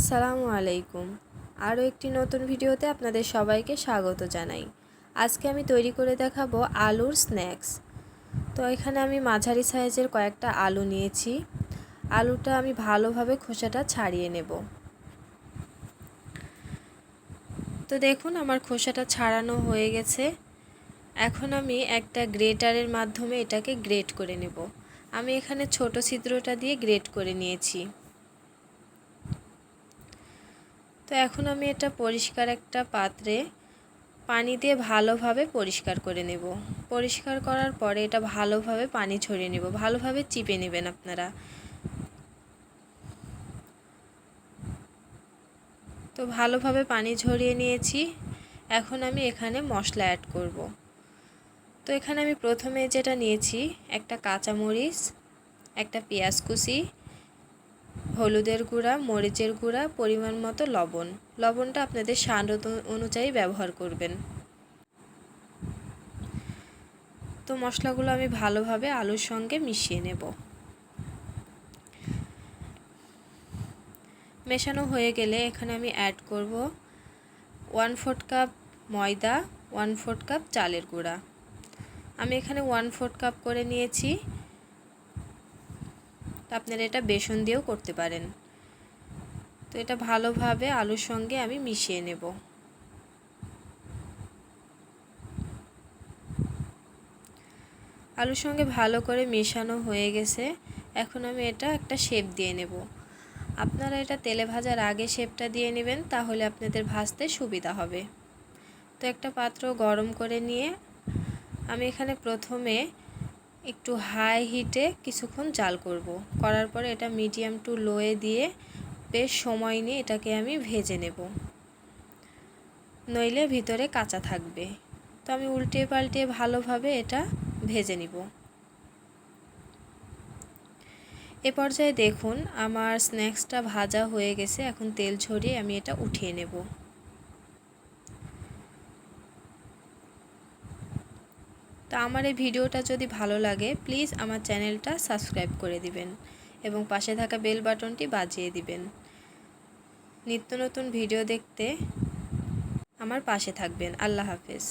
আসসালামু আলাইকুম। আরও একটি নতুন ভিডিওতে আপনাদের সবাইকে স্বাগত জানাই। আজকে আমি তৈরি করে দেখাবো আলুর স্ন্যাক্স। তো এখানে আমি মাঝারি সাইজের কয়েকটা আলু নিয়েছি। আলুটা আমি ভালোভাবে খোসাটা ছাড়িয়ে নেব। তো দেখুন আমার খোসাটা ছাড়ানো হয়ে গেছে। এখন আমি একটা গ্রেটারের মাধ্যমে এটাকে গ্রেট করে নেব। আমি এখানে ছোট ছিদ্রটা দিয়ে গ্রেট করে নিয়েছি। তো এখন আমি এটা পরিষ্কার একটা পাত্রে পানি দিয়ে ভালোভাবে পরিষ্কার করে নেব। পরিষ্কার করার পরে এটা ভালোভাবে পানি ঝরিয়ে নেব, ভালোভাবে চিপে নেবেন আপনারা। তো ভালোভাবে পানি ঝরিয়ে নিয়েছি। এখন আমি এখানে মশলা অ্যাড করব। তো এখানে আমি প্রথমে যেটা নিয়েছি, একটা কাঁচামরিচ, একটা পেঁয়াজ কুচি, হলুদের গুঁড়া, মরিচের গুঁড়া, পরিমাণ মতো লবণ। লবণটা আপনাদের স্বাদ অনুযায়ী ব্যবহার করবেন। তো মশলাগুলো আমি ভালোভাবে আলুর সঙ্গে মিশিয়ে নেব। মেশানো হয়ে গেলে এখানে আমি অ্যাড করব 1/4 কাপ ময়দা, 1/4 কাপ চালের গুঁড়া। আমি এখানে 1/4 কাপ করে নিয়েছি। আপনারা এটা বেসন দিয়েও করতে পারেন। তো এটা ভালোভাবে আলুর সঙ্গে আমি মিশিয়ে নেব। আলুর সঙ্গে ভালো করে মেশানো হয়ে গেছে। এখন আমি এটা একটা শেপ দিয়ে নেব। আপনারা এটা তেলে ভাজার আগে শেপটা দিয়ে নেবেন, তাহলে আপনাদের ভাজতে সুবিধা হবে। তো একটা পাত্র গরম করে নিয়ে আমি এখানে প্রথমে একটু হাই হিটে কিছুক্ষণ জাল করব। করার পরে এটা মিডিয়াম টু লোয়ে দিয়ে বেশ সময় নিয়ে এটাকে আমি ভেজে নেব, নইলে ভিতরে কাঁচা থাকবে। তো আমি উল্টিয়ে পাল্টিয়ে ভালোভাবে এটা ভেজে নিব। এ পর্যায়ে দেখুন আমার স্ন্যাক্সটা ভাজা হয়ে গেছে। এখন তেল ঝরিয়ে আমি এটা উঠিয়ে নেব। তো আমার এই ভিডিওটা যদি ভালো লাগে প্লিজ আমার চ্যানেলটা সাবস্ক্রাইব করে দিবেন এবং পাশে থাকা বেল বাটনটি বাজিয়ে দিবেন। নিত্য নতুন ভিডিও দেখতে আমার পাশে থাকবেন। আল্লাহ হাফেজ।